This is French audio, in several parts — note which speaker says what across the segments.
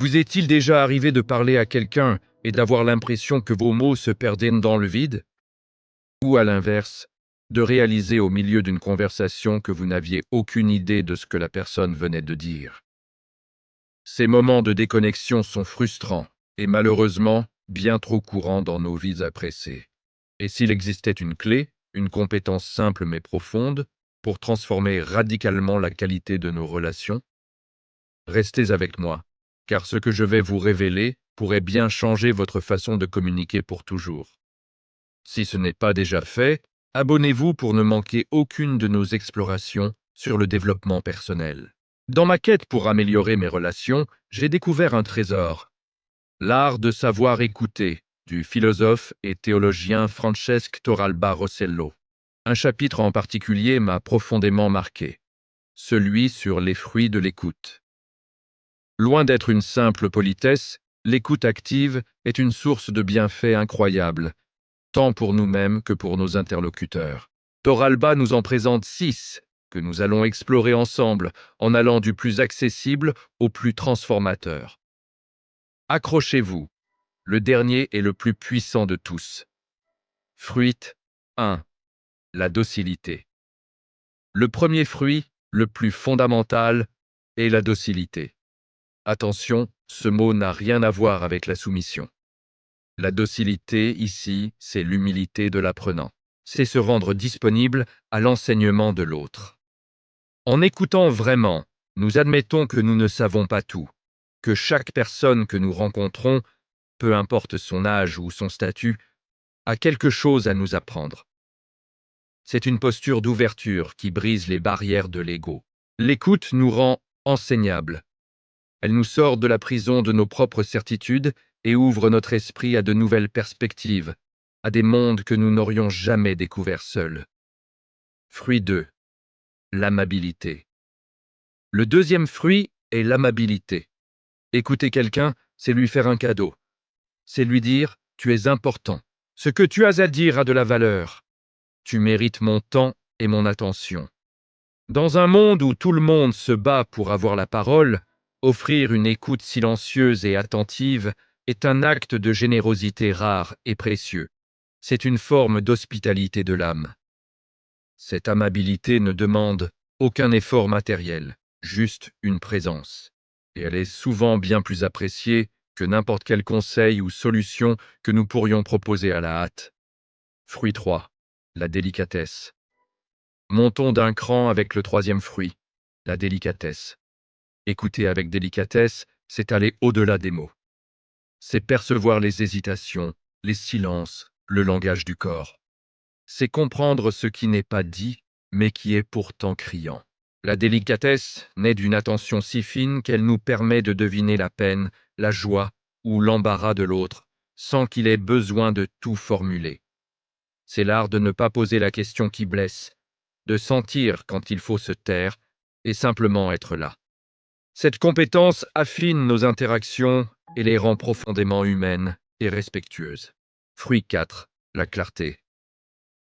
Speaker 1: Vous est-il déjà arrivé de parler à quelqu'un et d'avoir l'impression que vos mots se perdaient dans le vide? Ou à l'inverse, de réaliser au milieu d'une conversation que vous n'aviez aucune idée de ce que la personne venait de dire? Ces moments de déconnexion sont frustrants et malheureusement bien trop courants dans nos vies pressées. Et s'il existait une clé, une compétence simple mais profonde, pour transformer radicalement la qualité de nos relations? Restez avec moi, car ce que je vais vous révéler pourrait bien changer votre façon de communiquer pour toujours. Si ce n'est pas déjà fait, abonnez-vous pour ne manquer aucune de nos explorations sur le développement personnel. Dans ma quête pour améliorer mes relations, j'ai découvert un trésor, l'art de savoir écouter, du philosophe et théologien Francesco Torralba Rossello. Un chapitre en particulier m'a profondément marqué, celui sur les fruits de l'écoute. Loin d'être une simple politesse, l'écoute active est une source de bienfaits incroyables, tant pour nous-mêmes que pour nos interlocuteurs. Torralba nous en présente 6, que nous allons explorer ensemble, en allant du plus accessible au plus transformateur. Accrochez-vous, le dernier est le plus puissant de tous. Fruit 1. La docilité. Le premier fruit, le plus fondamental, est la docilité. Attention, ce mot n'a rien à voir avec la soumission. La docilité, ici, c'est l'humilité de l'apprenant. C'est se rendre disponible à l'enseignement de l'autre. En écoutant vraiment, nous admettons que nous ne savons pas tout, que chaque personne que nous rencontrons, peu importe son âge ou son statut, a quelque chose à nous apprendre. C'est une posture d'ouverture qui brise les barrières de l'ego. L'écoute nous rend enseignables. Elle nous sort de la prison de nos propres certitudes et ouvre notre esprit à de nouvelles perspectives, à des mondes que nous n'aurions jamais découverts seuls. Fruit 2. L'amabilité. Le deuxième fruit est l'amabilité. Écouter quelqu'un, c'est lui faire un cadeau. C'est lui dire « tu es important ». Ce que tu as à dire a de la valeur. Tu mérites mon temps et mon attention. Dans un monde où tout le monde se bat pour avoir la parole, offrir une écoute silencieuse et attentive est un acte de générosité rare et précieux. C'est une forme d'hospitalité de l'âme. Cette amabilité ne demande aucun effort matériel, juste une présence. Et elle est souvent bien plus appréciée que n'importe quel conseil ou solution que nous pourrions proposer à la hâte. Fruit 3. La délicatesse. Montons d'un cran avec le troisième fruit, la délicatesse. Écouter avec délicatesse, c'est aller au-delà des mots. C'est percevoir les hésitations, les silences, le langage du corps. C'est comprendre ce qui n'est pas dit, mais qui est pourtant criant. La délicatesse naît d'une attention si fine qu'elle nous permet de deviner la peine, la joie ou l'embarras de l'autre, sans qu'il ait besoin de tout formuler. C'est l'art de ne pas poser la question qui blesse, de sentir quand il faut se taire et simplement être là. Cette compétence affine nos interactions et les rend profondément humaines et respectueuses. Fruit 4. La clarté.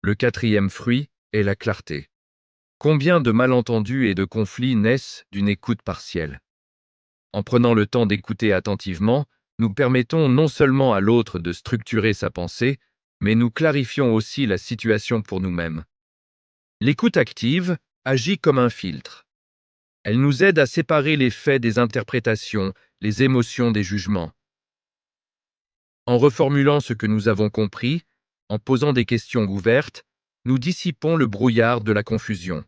Speaker 1: Le quatrième fruit est la clarté. Combien de malentendus et de conflits naissent d'une écoute partielle? En prenant le temps d'écouter attentivement, nous permettons non seulement à l'autre de structurer sa pensée, mais nous clarifions aussi la situation pour nous-mêmes. L'écoute active agit comme un filtre. Elle nous aide à séparer les faits des interprétations, les émotions des jugements. En reformulant ce que nous avons compris, en posant des questions ouvertes, nous dissipons le brouillard de la confusion.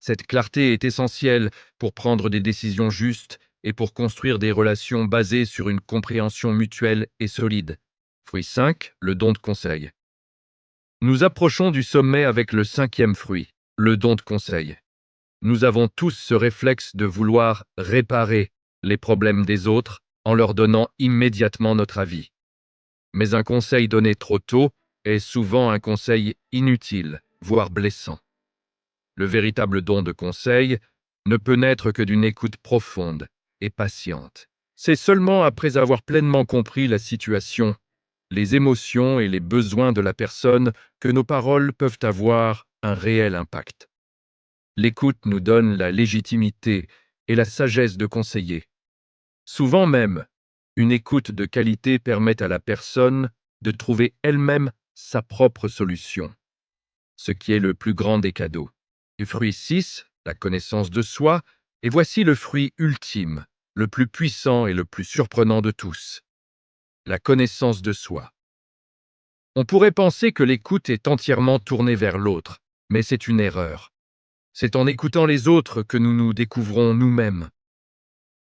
Speaker 1: Cette clarté est essentielle pour prendre des décisions justes et pour construire des relations basées sur une compréhension mutuelle et solide. Fruit 5, le don de conseil. Nous approchons du sommet avec le cinquième fruit, le don de conseil. Nous avons tous ce réflexe de vouloir réparer les problèmes des autres en leur donnant immédiatement notre avis. Mais un conseil donné trop tôt est souvent un conseil inutile, voire blessant. Le véritable don de conseil ne peut naître que d'une écoute profonde et patiente. C'est seulement après avoir pleinement compris la situation, les émotions et les besoins de la personne que nos paroles peuvent avoir un réel impact. L'écoute nous donne la légitimité et la sagesse de conseiller. Souvent même, une écoute de qualité permet à la personne de trouver elle-même sa propre solution, ce qui est le plus grand des cadeaux. Le fruit 6, la connaissance de soi, et voici le fruit ultime, le plus puissant et le plus surprenant de tous. La connaissance de soi. On pourrait penser que l'écoute est entièrement tournée vers l'autre, mais c'est une erreur. C'est en écoutant les autres que nous nous découvrons nous-mêmes.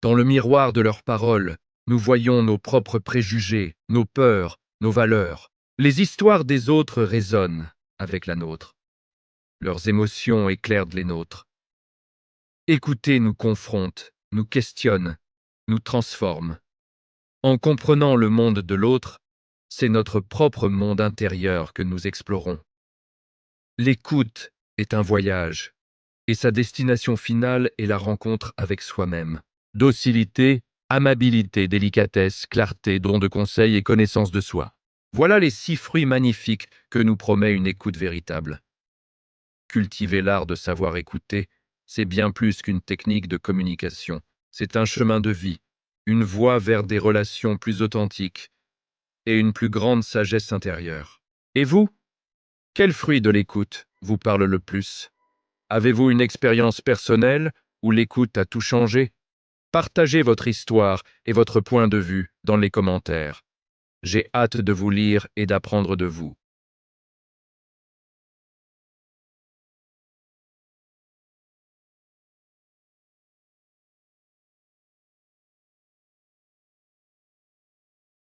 Speaker 1: Dans le miroir de leurs paroles, nous voyons nos propres préjugés, nos peurs, nos valeurs. Les histoires des autres résonnent avec la nôtre. Leurs émotions éclairent les nôtres. Écouter nous confronte, nous questionne, nous transforme. En comprenant le monde de l'autre, c'est notre propre monde intérieur que nous explorons. L'écoute est un voyage, et sa destination finale est la rencontre avec soi-même. Docilité, amabilité, délicatesse, clarté, don de conseil et connaissance de soi. Voilà les 6 fruits magnifiques que nous promet une écoute véritable. Cultiver l'art de savoir écouter, c'est bien plus qu'une technique de communication. C'est un chemin de vie, une voie vers des relations plus authentiques et une plus grande sagesse intérieure. Et vous, quel fruit de l'écoute vous parle le plus? Avez-vous une expérience personnelle où l'écoute a tout changé? Partagez votre histoire et votre point de vue dans les commentaires. J'ai hâte de vous lire et d'apprendre de vous.